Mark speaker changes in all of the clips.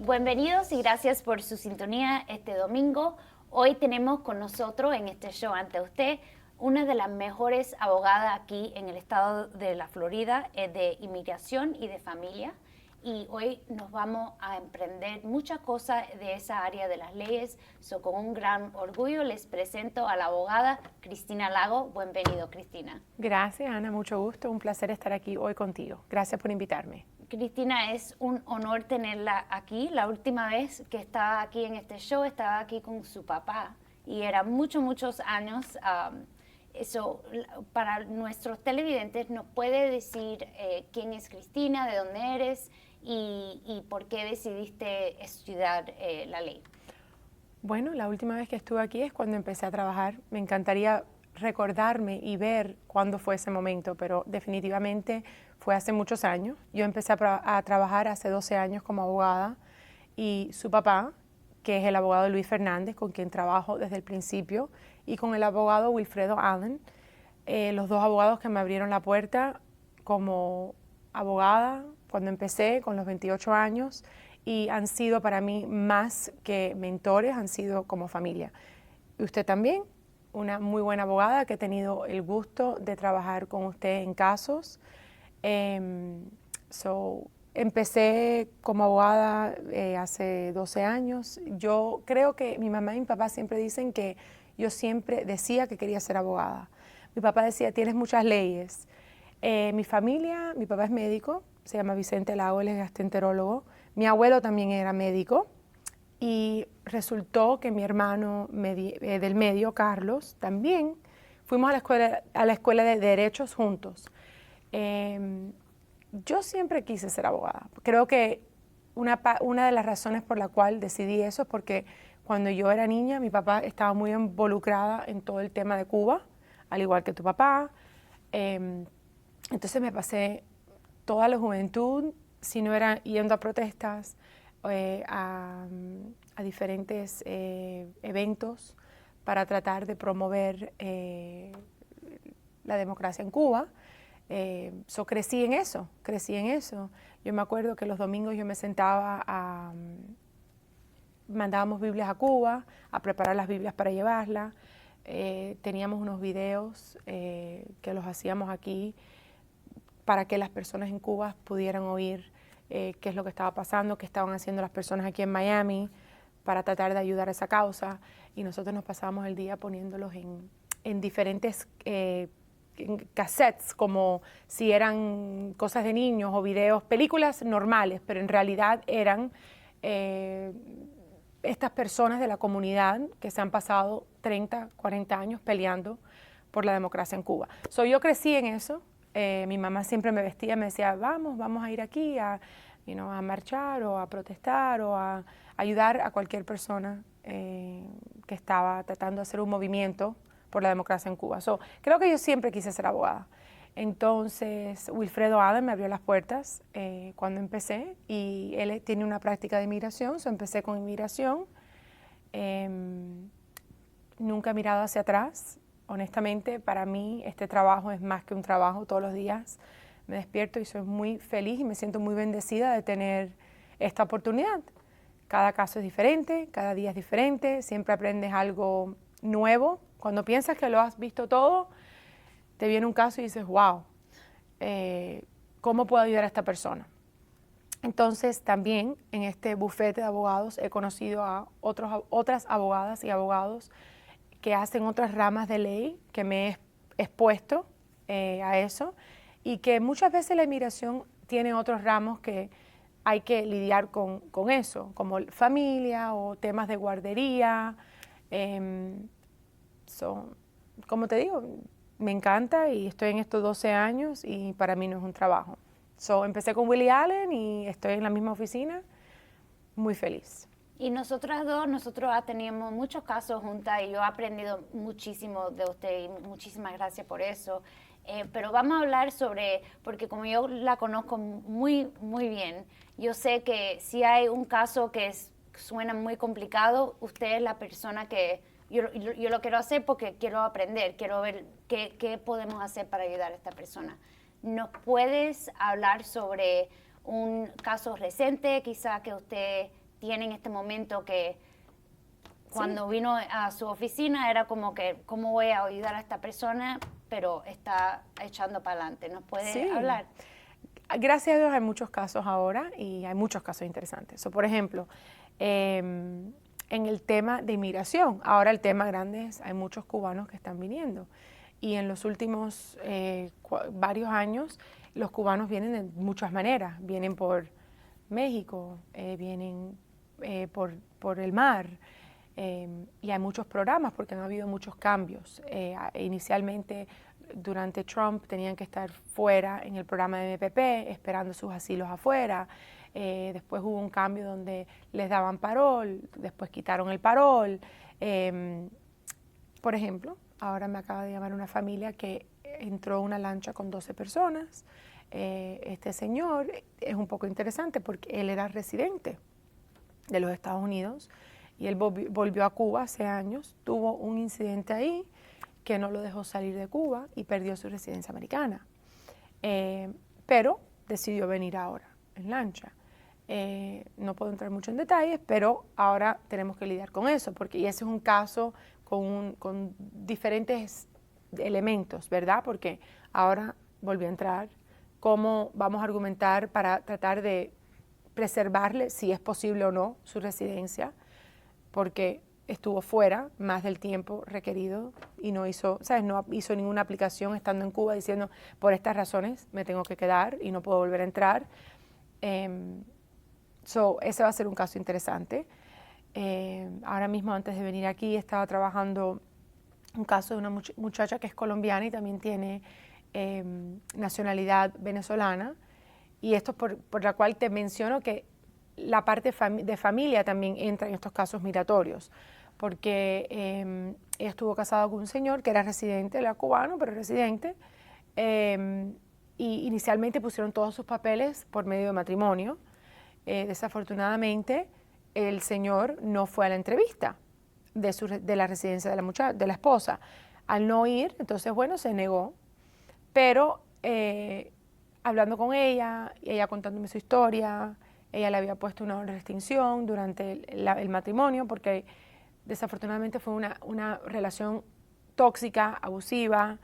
Speaker 1: Bienvenidos y gracias por su sintonía este domingo. Hoy tenemos con nosotros en este show ante usted una de las mejores abogadas aquí en el estado de la Florida de inmigración y de familia. Y hoy nos vamos a emprender muchas cosas de esa área de las leyes. Con un gran orgullo les presento a la abogada Cristina Lago. Bienvenido, Cristina.
Speaker 2: Gracias, Ana. Mucho gusto. Un placer estar aquí hoy contigo. Gracias por invitarme.
Speaker 1: Cristina, es un honor tenerla aquí. La última vez que estaba aquí en este show, estaba aquí con su papá y era muchos años. Eso, para nuestros televidentes, ¿nos puede decir quién es Cristina, de dónde eres y por qué decidiste estudiar la ley?
Speaker 2: Bueno, la última vez que estuve aquí es cuando empecé a trabajar. Me encantaría recordarme y ver cuándo fue ese momento, pero definitivamente fue hace muchos años. Yo empecé a trabajar hace 12 años como abogada y su papá, que es el abogado Luis Fernández, con quien trabajo desde el principio, y con el abogado Wilfredo Allen, los dos abogados que me abrieron la puerta como abogada cuando empecé con los 28 años y han sido para mí más que mentores, han sido como familia. Y usted también, una muy buena abogada que he tenido el gusto de trabajar con usted en casos. Empecé como abogada hace 12 años. Yo creo que mi mamá y mi papá siempre dicen que yo siempre decía que quería ser abogada. Mi papá decía, tienes muchas leyes. Mi familia, mi papá es médico, se llama Vicente Lago, él es gastroenterólogo. Mi abuelo también era médico. Y resultó que mi hermano del medio, Carlos, también fuimos a la escuela de derechos juntos. Yo siempre quise ser abogada. Creo que una de las razones por la cual decidí eso es porque cuando yo era niña, mi papá estaba muy involucrada en todo el tema de Cuba, al igual que tu papá. Entonces me pasé toda la juventud, si no era yendo a protestas, a diferentes eventos para tratar de promover la democracia en Cuba. Crecí en eso. Yo me acuerdo que los domingos yo me sentaba mandábamos Biblias a Cuba, a preparar las Biblias para llevarlas. Teníamos unos videos que los hacíamos aquí para que las personas en Cuba pudieran oír qué es lo que estaba pasando, qué estaban haciendo las personas aquí en Miami para tratar de ayudar a esa causa. Y nosotros nos pasábamos el día poniéndolos en diferentes cassettes, como si eran cosas de niños o videos, películas normales, pero en realidad eran estas personas de la comunidad que se han pasado 30, 40 años peleando por la democracia en Cuba. Yo crecí en eso. Mi mamá siempre me vestía, me decía, vamos a ir aquí a marchar o a protestar o a ayudar a cualquier persona que estaba tratando de hacer un movimiento por la democracia en Cuba. Creo que yo siempre quise ser abogada. Entonces, Wilfredo Allen me abrió las puertas cuando empecé y él tiene una práctica de inmigración, empecé con inmigración. Nunca he mirado hacia atrás. Honestamente, para mí este trabajo es más que un trabajo. Todos los días me despierto y soy muy feliz y me siento muy bendecida de tener esta oportunidad. Cada caso es diferente, cada día es diferente, siempre aprendes algo nuevo. Cuando piensas que lo has visto todo, te viene un caso y dices, wow, ¿cómo puedo ayudar a esta persona? Entonces, también en este bufete de abogados he conocido a otras abogadas y abogados que hacen otras ramas de ley, que me he expuesto a eso, y que muchas veces la inmigración tiene otros ramos que hay que lidiar con eso, como familia o temas de guardería. Como te digo, me encanta y estoy en estos 12 años y para mí no es un trabajo. Empecé con Willie Allen y estoy en la misma oficina, muy feliz.
Speaker 1: Y nosotros teníamos muchos casos juntas y yo he aprendido muchísimo de usted y muchísimas gracias por eso. Pero vamos a hablar porque como yo la conozco muy bien, yo sé que si hay un caso que suena muy complicado, usted es la persona que yo lo quiero hacer porque quiero aprender, quiero ver qué podemos hacer para ayudar a esta persona. ¿Nos puedes hablar sobre un caso reciente, quizá que usted tienen este momento que cuando vino a su oficina era como que, ¿cómo voy a ayudar a esta persona? Pero está echando para adelante. ¿Nos puede hablar?
Speaker 2: Gracias a Dios hay muchos casos ahora y hay muchos casos interesantes. Por ejemplo, en el tema de inmigración, ahora el tema grande es, hay muchos cubanos que están viniendo y en los últimos varios años los cubanos vienen de muchas maneras, vienen por México, vienen por el mar, y hay muchos programas porque han habido muchos cambios. Inicialmente, durante Trump, tenían que estar fuera en el programa de MPP, esperando sus asilos afuera. Después hubo un cambio donde les daban parol, después quitaron el parol. Por ejemplo, ahora me acaba de llamar una familia que entró una lancha con 12 personas. Este señor es un poco interesante porque él era residente de los Estados Unidos y él volvió a Cuba hace años, tuvo un incidente ahí que no lo dejó salir de Cuba y perdió su residencia americana. Pero decidió venir ahora en lancha. No puedo entrar mucho en detalles, pero ahora tenemos que lidiar con eso, porque y ese es un caso con diferentes elementos, ¿verdad? Porque ahora volvió a entrar. ¿Cómo vamos a argumentar para tratar de preservarle, si es posible o no, su residencia? Porque estuvo fuera más del tiempo requerido y no hizo, ¿sabes? No hizo ninguna aplicación estando en Cuba diciendo, por estas razones me tengo que quedar y no puedo volver a entrar. Ese va a ser un caso interesante. Ahora mismo, antes de venir aquí, estaba trabajando un caso de una muchacha que es colombiana y también tiene nacionalidad venezolana. Y esto es por la cual te menciono que la parte de familia también entra en estos casos migratorios, porque ella estuvo casada con un señor que era residente, era cubano, pero residente, y inicialmente pusieron todos sus papeles por medio de matrimonio. Desafortunadamente, el señor no fue a la entrevista de la residencia de la esposa. Al no ir, entonces, bueno, se negó, pero hablando con ella, y ella contándome su historia, ella le había puesto una orden de restricción durante el matrimonio porque desafortunadamente fue una relación tóxica, abusiva,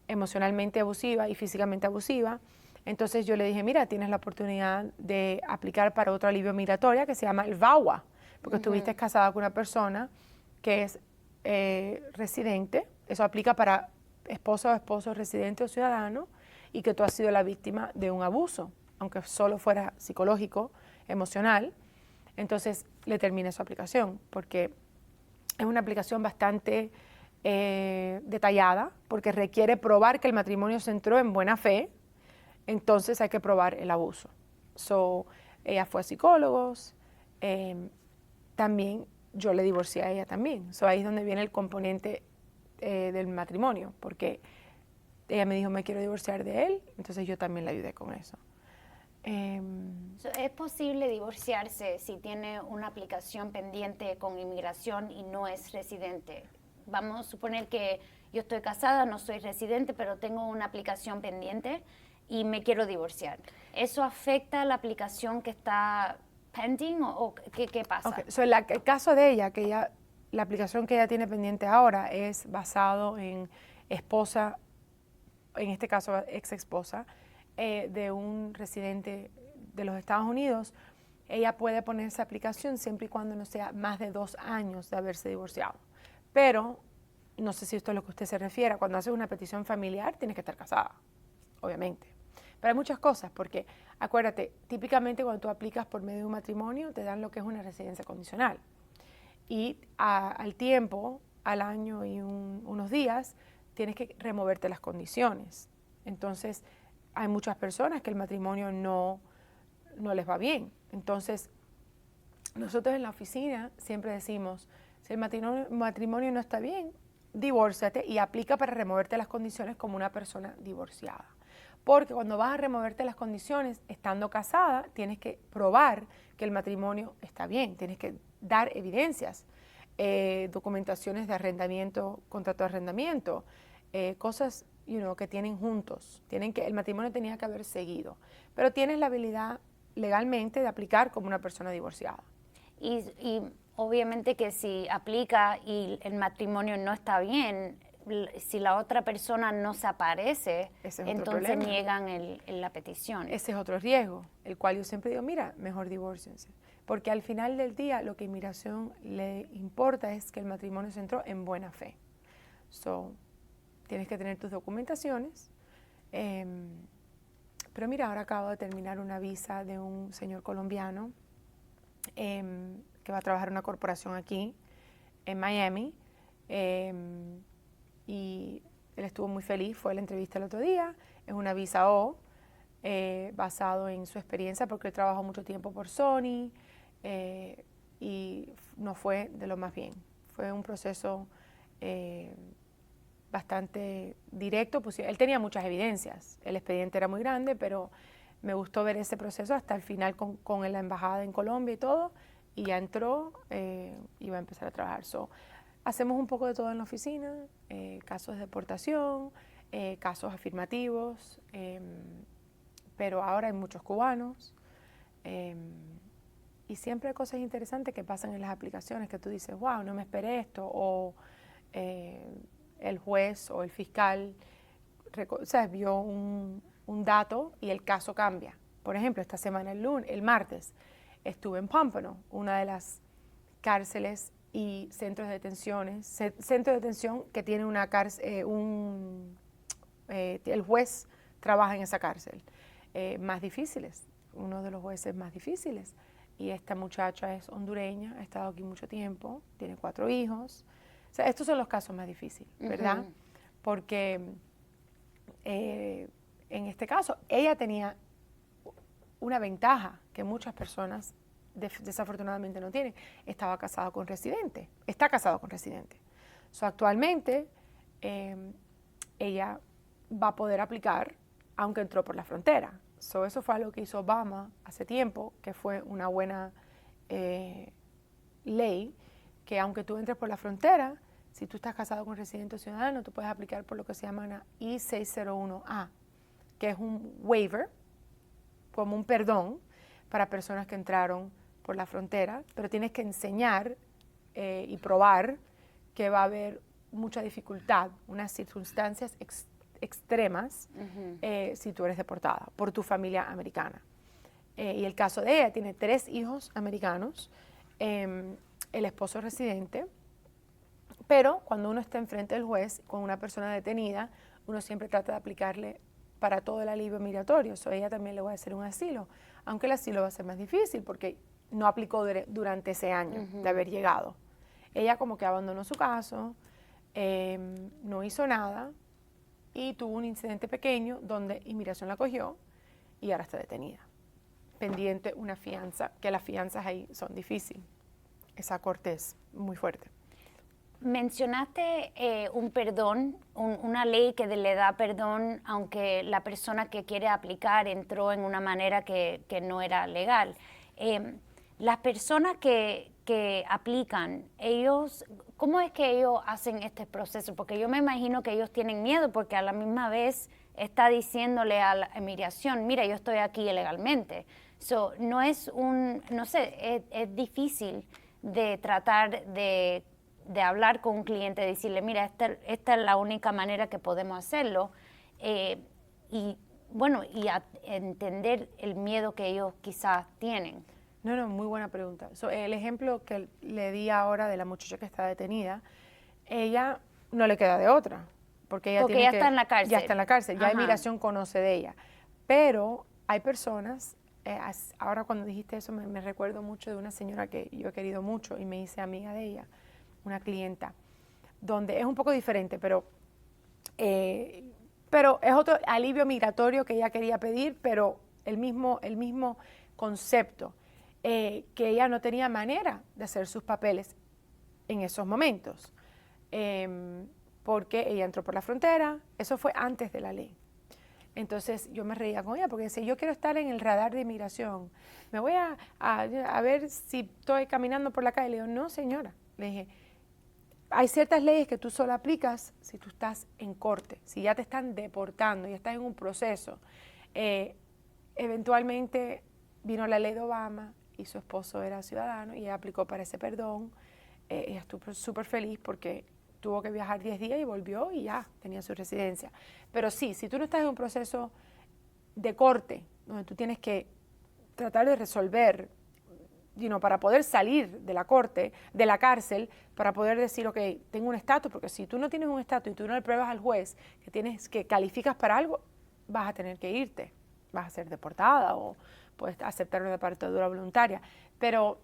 Speaker 2: emocionalmente abusiva y físicamente abusiva. Entonces yo le dije, mira, tienes la oportunidad de aplicar para otro alivio migratorio que se llama el VAWA, porque estuviste casada con una persona que es residente. Eso aplica para esposa o esposo residente o ciudadano y que tú has sido la víctima de un abuso, aunque solo fuera psicológico, emocional. Entonces le terminé su aplicación porque es una aplicación bastante detallada, porque requiere probar que el matrimonio se entró en buena fe, entonces hay que probar el abuso. Ella fue a psicólogos, también yo le divorcié a ella también. Ahí es donde viene el componente del matrimonio, porque ella me dijo, me quiero divorciar de él, entonces yo también le ayudé con eso.
Speaker 1: ¿Es posible divorciarse si tiene una aplicación pendiente con inmigración y no es residente? Vamos a suponer que yo estoy casada, no soy residente, pero tengo una aplicación pendiente y me quiero divorciar. ¿Eso afecta la aplicación que está pending o qué pasa?
Speaker 2: Okay. El caso de ella, la aplicación que ella tiene pendiente ahora es basado en esposa, en este caso ex esposa, de un residente de los Estados Unidos. Ella puede poner esa aplicación siempre y cuando no sea más de 2 años de haberse divorciado. Pero, no sé si esto es lo que usted se refiere, cuando haces una petición familiar tienes que estar casada, obviamente. Pero hay muchas cosas, porque acuérdate, típicamente cuando tú aplicas por medio de un matrimonio te dan lo que es una residencia condicional. Y al tiempo, al año y unos días, tienes que removerte las condiciones. Entonces, hay muchas personas que el matrimonio no les va bien. Entonces, nosotros en la oficina siempre decimos, si el matrimonio no está bien, divórciate y aplica para removerte las condiciones como una persona divorciada. Porque cuando vas a removerte las condiciones, estando casada, tienes que probar que el matrimonio está bien, tienes que dar evidencias, documentaciones de arrendamiento, contrato de arrendamiento, cosas que tienen juntos, el matrimonio tenía que haber seguido, pero tienes la habilidad legalmente de aplicar como una persona divorciada.
Speaker 1: Y obviamente que si aplica y el matrimonio no está bien, si la otra persona no se aparece, entonces niegan la petición.
Speaker 2: Ese es otro riesgo, el cual yo siempre digo, mira, mejor divórciense. Porque al final del día lo que inmigración le importa es que el matrimonio se entró en buena fe. So, tienes que tener tus documentaciones. Pero mira, ahora acabo de terminar una visa de un señor colombiano que va a trabajar en una corporación aquí en Miami. Y él estuvo muy feliz, fue a la entrevista el otro día. Es una visa O, basado en su experiencia, porque él trabajó mucho tiempo por Sony y no fue de lo más bien. Fue un proceso bastante directo, pues él tenía muchas evidencias, el expediente era muy grande, pero me gustó ver ese proceso hasta el final con la embajada en Colombia y todo, y ya entró y va a empezar a trabajar. So, hacemos un poco de todo en la oficina, casos de deportación, casos afirmativos, pero ahora hay muchos cubanos, y siempre hay cosas interesantes que pasan en las aplicaciones que tú dices, wow, no me esperé esto, o el juez o el fiscal vio un dato y el caso cambia. Por ejemplo, esta semana, el martes, estuve en Pompano, una de las cárceles y centros de detenciones, centro de detención que tiene una cárcel, el juez trabaja en esa cárcel, más difíciles, uno de los jueces más difíciles. Y esta muchacha es hondureña, ha estado aquí mucho tiempo, tiene 4 hijos. O sea, estos son los casos más difíciles, ¿verdad? Uh-huh. Porque en este caso, ella tenía una ventaja que muchas personas desafortunadamente no tienen. Estaba casado con residente, está casado con residente. So, actualmente, ella va a poder aplicar, aunque entró por la frontera. So, eso fue algo que hizo Obama hace tiempo, que fue una buena ley, que aunque tú entres por la frontera, si tú estás casado con residente o ciudadano, tú puedes aplicar por lo que se llama una I-601A, que es un waiver, como un perdón para personas que entraron por la frontera, pero tienes que enseñar y probar que va a haber mucha dificultad, unas circunstancias extremas, uh-huh. Si tú eres deportada por tu familia americana. Y el caso de ella, tiene 3 hijos americanos, el esposo residente, pero cuando uno está enfrente del juez con una persona detenida, uno siempre trata de aplicarle para todo el alivio migratorio. So, ella también le va a hacer un asilo, aunque el asilo va a ser más difícil porque no aplicó durante ese año uh-huh. de haber llegado. Ella como que abandonó su caso, no hizo nada y tuvo un incidente pequeño donde inmigración la cogió y ahora está detenida, pendiente una fianza, que las fianzas ahí son difíciles. Esa corte es muy fuerte.
Speaker 1: Mencionaste un perdón, una ley que le da perdón aunque la persona que quiere aplicar entró en una manera que no era legal. Las personas que aplican, ¿cómo es que ellos hacen este proceso? Porque yo me imagino que ellos tienen miedo porque a la misma vez está diciéndole a la inmigración, mira, yo estoy aquí ilegalmente. So, no es es difícil de tratar de hablar con un cliente, decirle, mira, esta es la única manera que podemos hacerlo, y entender el miedo que ellos quizás tienen.
Speaker 2: No, muy buena pregunta. So, el ejemplo que le di ahora de la muchacha que está detenida, ella no le queda de otra, porque ella
Speaker 1: está en la cárcel.
Speaker 2: Ya está en la cárcel, ya inmigración conoce de ella. Pero hay personas, ahora cuando dijiste eso me recuerdo mucho de una señora que yo he querido mucho y me hice amiga de ella, una clienta, donde es un poco diferente, pero es otro alivio migratorio que ella quería pedir, pero el mismo concepto, que ella no tenía manera de hacer sus papeles en esos momentos, porque ella entró por la frontera, eso fue antes de la ley. Entonces yo me reía con ella porque decía, yo quiero estar en el radar de inmigración, me voy a ver si estoy caminando por la calle. Le digo, no señora, le dije, hay ciertas leyes que tú solo aplicas si tú estás en corte, si ya te están deportando, ya estás en un proceso. Eventualmente vino la ley de Obama y su esposo era ciudadano y ella aplicó para ese perdón. Ella estuvo súper feliz porque tuvo que viajar 10 días y volvió y ya tenía su residencia. Pero sí, si tú no estás en un proceso de corte, donde tú tienes que tratar de resolver, para poder salir de la corte, de la cárcel, para poder decir, ok, tengo un estatus, porque si tú no tienes un estatus y tú no le pruebas al juez que calificas para algo, vas a tener que irte, vas a ser deportada o puedes aceptar una departadura voluntaria. Pero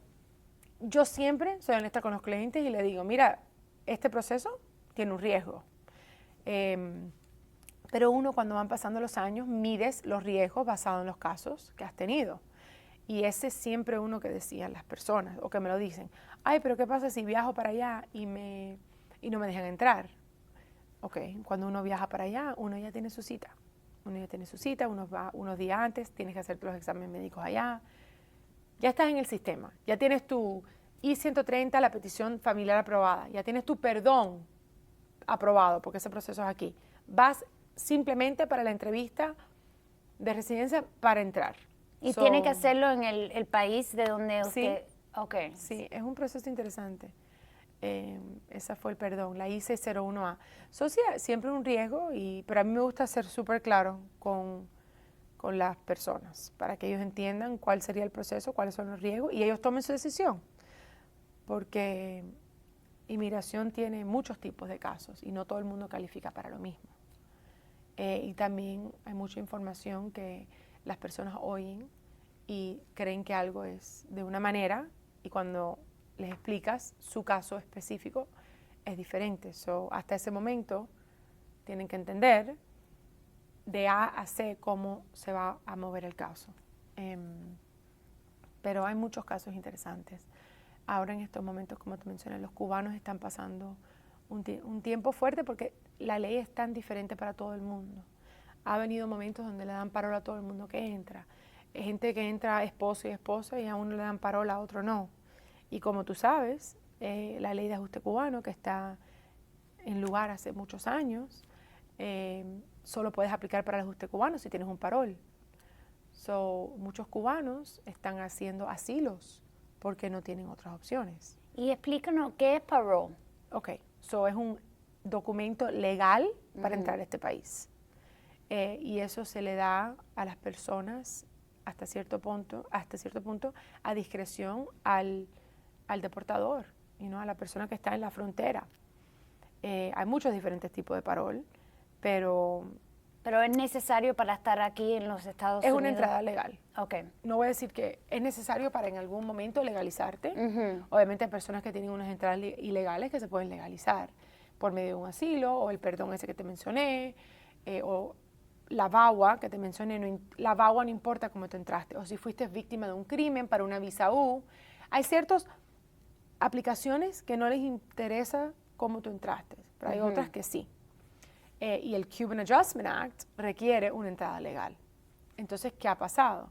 Speaker 2: yo siempre soy honesta con los clientes y le digo, mira, este proceso tiene un riesgo. Pero uno, cuando van pasando los años, mides los riesgos basados en los casos que has tenido. Y ese es siempre uno que decían las personas, o que me lo dicen. Ay, pero ¿qué pasa si viajo para allá y no me dejan entrar? Ok, cuando uno viaja para allá, uno ya tiene su cita. Uno va unos días antes, tienes que hacerte los exámenes médicos allá. Ya estás en el sistema, ya tienes tu I-130, la petición familiar aprobada, ya tienes tu perdón aprobado, porque ese proceso es aquí. Vas simplemente para la entrevista de residencia para entrar.
Speaker 1: Y tiene que hacerlo en el país de donde usted...
Speaker 2: Sí,
Speaker 1: okay.
Speaker 2: Sí, es un proceso interesante. Esa fue el perdón, la I-601A. Sí, siempre un riesgo, pero a mí me gusta ser súper claro con las personas, para que ellos entiendan cuál sería el proceso, cuáles son los riesgos, y ellos tomen su decisión. Porque inmigración tiene muchos tipos de casos, y no todo el mundo califica para lo mismo. Y también hay mucha información que las personas oyen y creen que algo es de una manera y cuando les explicas su caso específico es diferente. Hasta ese momento tienen que entender de A a C cómo se va a mover el caso. Pero hay muchos casos interesantes. Ahora en estos momentos, como te mencioné, los cubanos están pasando un tiempo fuerte porque la ley es tan diferente para todo el mundo. Ha venido momentos donde le dan parola a todo el mundo que entra. Hay gente que entra esposo y esposa y a uno le dan parola, a otro no. Y como tú sabes, la ley de ajuste cubano, que está en lugar hace muchos años, solo puedes aplicar para el ajuste cubano si tienes un parol. Muchos cubanos están haciendo asilos porque no tienen otras opciones.
Speaker 1: Y explícanos, ¿qué es parole?
Speaker 2: Ok, es un documento legal para entrar a este país. Y eso se le da a las personas hasta cierto punto a discreción al deportador, a la persona que está en la frontera. Hay muchos diferentes tipos de parol, pero
Speaker 1: es necesario para estar aquí en los Estados Unidos.
Speaker 2: Es una entrada legal.
Speaker 1: Okay.
Speaker 2: No voy a decir que es necesario para en algún momento legalizarte. Obviamente hay personas que tienen unas entradas ilegales que se pueden legalizar por medio de un asilo o el perdón ese que te mencioné, o la VAWA que te mencioné. La VAWA no importa cómo te entraste, o si fuiste víctima de un crimen para una visa U. Hay ciertas aplicaciones que no les interesa cómo tú entraste, pero hay otras que sí. Y el Cuban Adjustment Act requiere una entrada legal. Entonces, ¿qué ha pasado?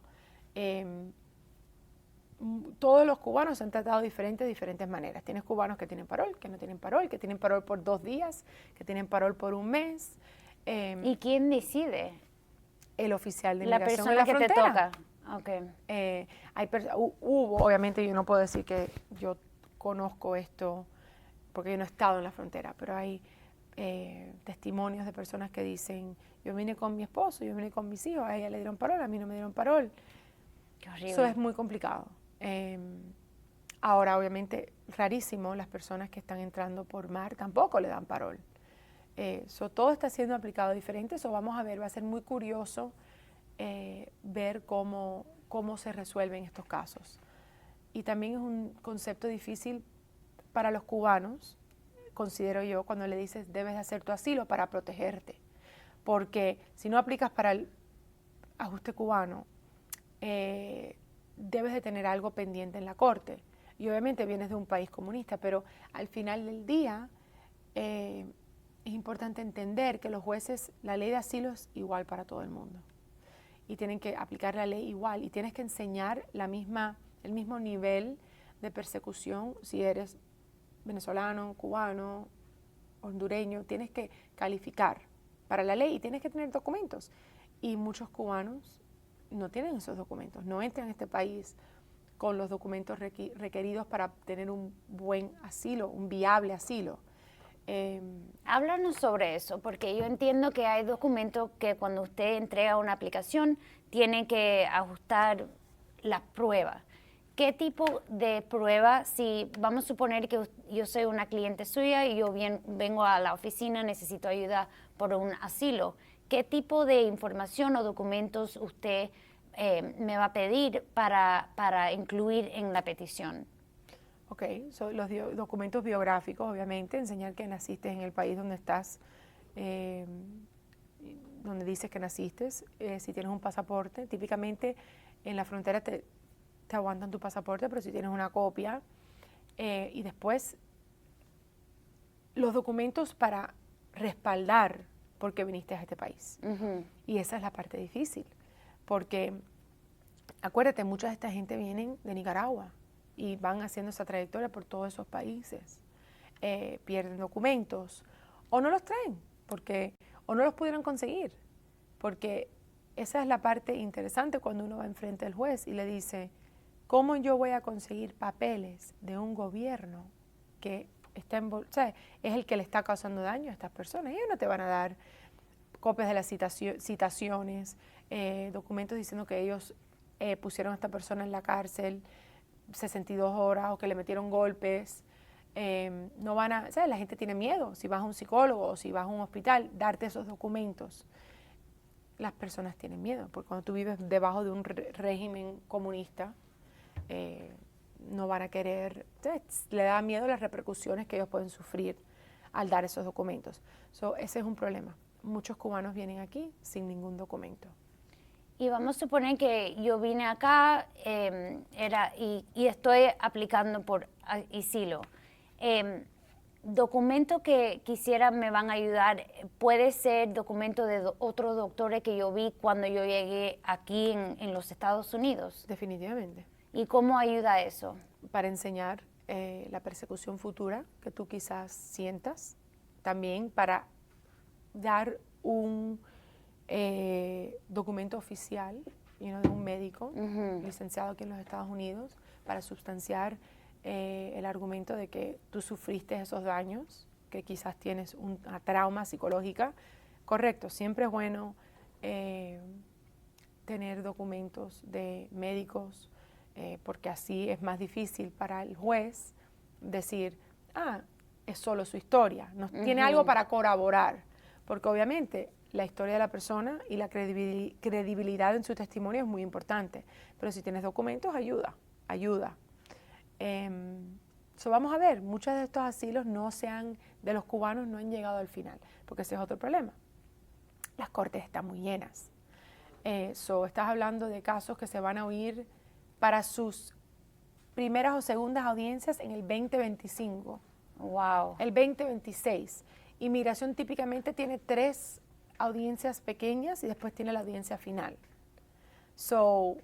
Speaker 2: Todos los cubanos se han tratado de diferentes maneras. Tienes cubanos que tienen parol, que no tienen parol, que tienen parol por 2 días, que tienen parol por 1 mes.
Speaker 1: ¿Y quién decide?
Speaker 2: El oficial de inmigración en
Speaker 1: la
Speaker 2: la
Speaker 1: persona que
Speaker 2: frontera.
Speaker 1: te toca. Okay.
Speaker 2: Obviamente yo no puedo decir que yo conozco esto porque yo no he estado en la frontera, pero hay testimonios de personas que dicen, yo vine con mi esposo, yo vine con mis hijos, a ella le dieron parol, a mí no me dieron parol.
Speaker 1: Qué horrible.
Speaker 2: Eso es muy complicado. Ahora, obviamente, rarísimo, las personas que están entrando por mar tampoco le dan parol. Todo está siendo aplicado diferente, vamos a ver, va a ser muy curioso ver cómo se resuelven estos casos. Y también es un concepto difícil para los cubanos, considero yo, cuando le dices debes de hacer tu asilo para protegerte, porque si no aplicas para el ajuste cubano, debes de tener algo pendiente en la corte, y obviamente vienes de un país comunista, pero al final del día es importante entender que los jueces, la ley de asilo es igual para todo el mundo, y tienen que aplicar la ley igual, y tienes que enseñar el mismo nivel de persecución si eres venezolano, cubano, hondureño. Tienes que calificar para la ley y tienes que tener documentos. Y muchos cubanos no tienen esos documentos, no entran a este país con los documentos requeridos para obtener un buen asilo, un viable asilo.
Speaker 1: Háblanos sobre eso, porque yo entiendo que hay documentos que cuando usted entrega una aplicación tiene que ajustar las pruebas. ¿Qué tipo de prueba, si vamos a suponer que yo soy una cliente suya y yo vengo a la oficina, necesito ayuda por un asilo, qué tipo de información o documentos usted me va a pedir para incluir en la petición?
Speaker 2: Ok, los documentos biográficos, obviamente, enseñar que naciste en el país donde estás, donde dices que naciste. Si tienes un pasaporte, típicamente en la frontera te aguantan tu pasaporte, pero si tienes una copia. Y después, los documentos para respaldar por qué viniste a este país. Y esa es la parte difícil, porque acuérdate, mucha de esta gente vienen de Nicaragua y van haciendo esa trayectoria por todos esos países, pierden documentos o no los traen o no los pudieron conseguir, porque esa es la parte interesante cuando uno va enfrente del juez y le dice, ¿cómo yo voy a conseguir papeles de un gobierno que está es el que le está causando daño a estas personas? Ellos no te van a dar copias de las citaciones, documentos diciendo que ellos pusieron a esta persona en la cárcel 62 horas o que le metieron golpes. No van a, ¿sabes? La gente tiene miedo, si vas a un psicólogo o si vas a un hospital, darte esos documentos. Las personas tienen miedo, porque cuando tú vives debajo de un régimen comunista, no van a querer, ¿sabes? Le da miedo las repercusiones que ellos pueden sufrir al dar esos documentos. Ese es un problema. Muchos cubanos vienen aquí sin ningún documento.
Speaker 1: Y vamos a suponer que yo vine acá y estoy aplicando por asilo. Documento que quisiera me van a ayudar, puede ser documento de otros doctores que yo vi cuando yo llegué aquí en los Estados Unidos.
Speaker 2: Definitivamente.
Speaker 1: ¿Y cómo ayuda eso?
Speaker 2: Para enseñar la persecución futura que tú quizás sientas, también para dar un documento oficial de un médico licenciado aquí en los Estados Unidos para sustanciar el argumento de que tú sufriste esos daños, que quizás tienes una trauma psicológica. Correcto, siempre es bueno tener documentos de médicos, porque así es más difícil para el juez decir, es solo su historia, no tiene algo para corroborar, porque obviamente la historia de la persona y la credibilidad en su testimonio es muy importante, pero si tienes documentos, ayuda. Vamos a ver, muchos de estos asilos de los cubanos no han llegado al final, porque ese es otro problema. Las cortes están muy llenas. Estás hablando de casos que se van a oír para sus primeras o segundas audiencias en el 2025.
Speaker 1: Wow.
Speaker 2: El 2026. Inmigración típicamente tiene 3 audiencias pequeñas y después tiene la audiencia final.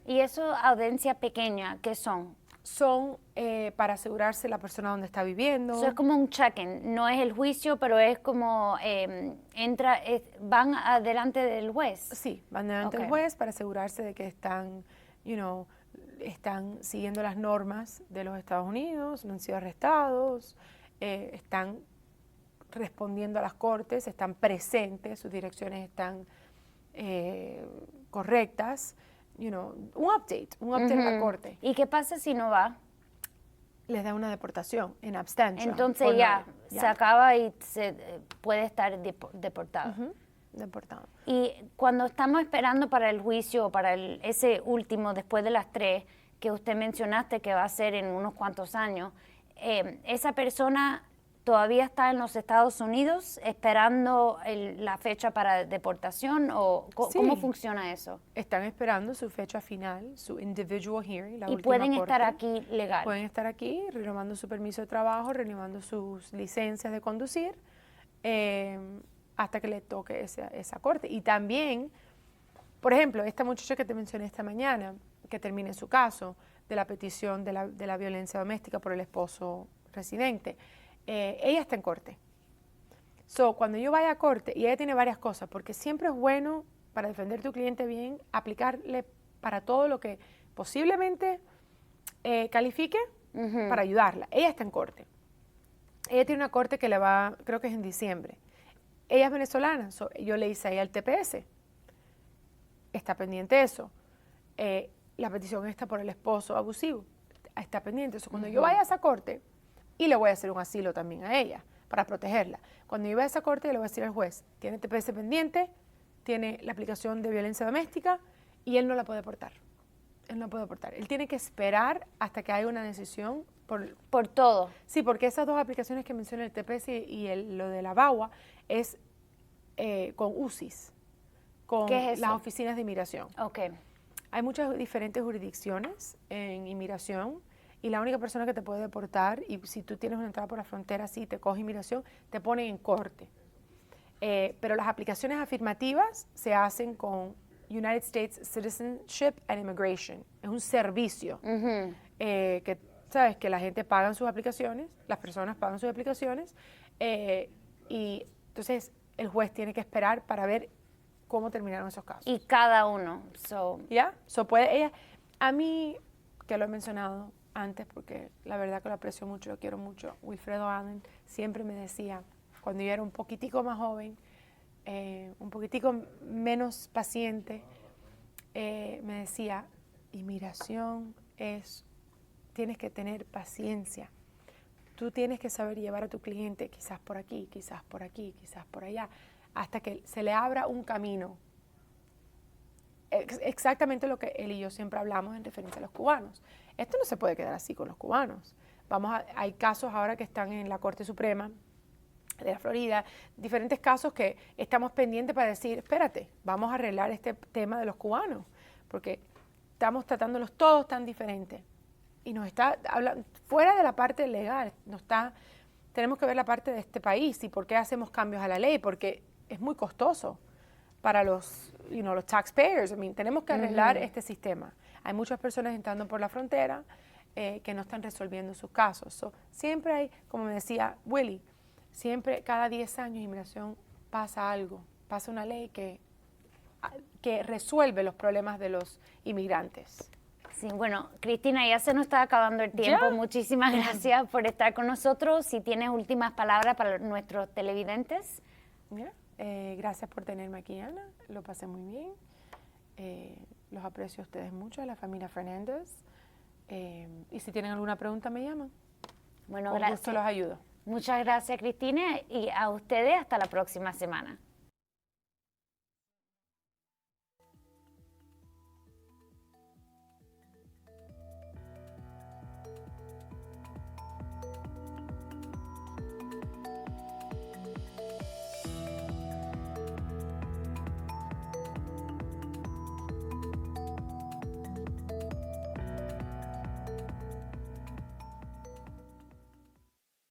Speaker 1: ¿Y eso, audiencia pequeña, qué son?
Speaker 2: Son para asegurarse la persona donde está viviendo.
Speaker 1: Eso es como un check-in, no es el juicio, pero es como van adelante del juez.
Speaker 2: Sí, van delante del juez para asegurarse de que están siguiendo las normas de los Estados Unidos, no han sido arrestados, están respondiendo a las cortes, están presentes, sus direcciones están correctas, un update a la corte.
Speaker 1: ¿Y qué pasa si no va?
Speaker 2: Les da una deportación en abstention.
Speaker 1: Entonces se acaba y puede estar deportado.
Speaker 2: Deportado.
Speaker 1: Y cuando estamos esperando para el juicio, para ese último, después de las 3, que usted mencionaste que va a ser en unos cuantos años, esa persona todavía está en los Estados Unidos esperando la fecha para deportación, o ¿cómo funciona eso?
Speaker 2: Están esperando su fecha final, su individual hearing, la
Speaker 1: y
Speaker 2: última
Speaker 1: pueden
Speaker 2: corte.
Speaker 1: estar aquí legal.
Speaker 2: Pueden estar aquí renovando su permiso de trabajo, renovando sus licencias de conducir, hasta que le toque esa corte. Y también, por ejemplo, esta muchacha que te mencioné esta mañana, que termine su caso de la petición de la violencia doméstica por el esposo residente, ella está en corte. Cuando yo vaya a corte, y ella tiene varias cosas, porque siempre es bueno, para defender a tu cliente bien, aplicarle para todo lo que posiblemente califique para ayudarla. Ella está en corte. Ella tiene una corte que le va, creo que es en diciembre. Ella es venezolana, yo le hice a ella el TPS. Está pendiente eso. La petición está por el esposo abusivo. Está pendiente eso. Cuando yo vaya a esa corte, y le voy a hacer un asilo también a ella, para protegerla. Cuando yo vaya a esa corte, le voy a decir al juez, tiene TPS pendiente, tiene la aplicación de violencia doméstica, y él no la puede aportar. Él no puede aportar. Él tiene que esperar hasta que haya una decisión
Speaker 1: por todo.
Speaker 2: Sí, porque esas dos aplicaciones que mencioné, el TPS y lo de la VAWA, es con UCIS, con
Speaker 1: ¿Qué es eso?
Speaker 2: las oficinas de inmigración.
Speaker 1: Ok.
Speaker 2: Hay muchas diferentes jurisdicciones en inmigración y la única persona que te puede deportar, y si tú tienes una entrada por la frontera, sí, te coge inmigración, te ponen en corte. Pero las aplicaciones afirmativas se hacen con United States Citizenship and Immigration. Es un servicio que, sabes, que la gente paga sus aplicaciones, las personas pagan sus aplicaciones, y entonces el juez tiene que esperar para ver cómo terminaron esos casos.
Speaker 1: Y cada uno.
Speaker 2: ¿Ya? Puede ella, a mí, que lo he mencionado antes, porque la verdad que lo aprecio mucho, lo quiero mucho, Wilfredo Allen siempre me decía, cuando yo era un poquitico más joven, un poquitico menos paciente, me decía, inmigración tienes que tener paciencia. Tú tienes que saber llevar a tu cliente quizás por aquí, quizás por aquí, quizás por allá, hasta que se le abra un camino. Exactamente lo que él y yo siempre hablamos en referencia a los cubanos. Esto no se puede quedar así con los cubanos. Hay casos ahora que están en la Corte Suprema de la Florida, diferentes casos que estamos pendientes para decir, espérate, vamos a arreglar este tema de los cubanos, porque estamos tratándolos todos tan diferentes. Y nos está hablando, fuera de la parte legal, tenemos que ver la parte de este país y por qué hacemos cambios a la ley, porque es muy costoso para los taxpayers. Tenemos que arreglar este sistema. Hay muchas personas entrando por la frontera que no están resolviendo sus casos. Siempre hay, como me decía Willy, siempre cada 10 años inmigración pasa algo, pasa una ley que resuelve los problemas de los inmigrantes.
Speaker 1: Sí, bueno, Cristina, ya se nos está acabando el tiempo.
Speaker 2: ¿Ya?
Speaker 1: Muchísimas gracias por estar con nosotros. Si tienes últimas palabras para nuestros televidentes.
Speaker 2: Gracias por tenerme aquí, Ana. Lo pasé muy bien. Los aprecio a ustedes mucho, a la familia Fernández. Y si tienen alguna pregunta, me llaman.
Speaker 1: Bueno,
Speaker 2: con
Speaker 1: gracias.
Speaker 2: gusto los ayudo.
Speaker 1: Muchas gracias, Cristina, y a ustedes hasta la próxima semana.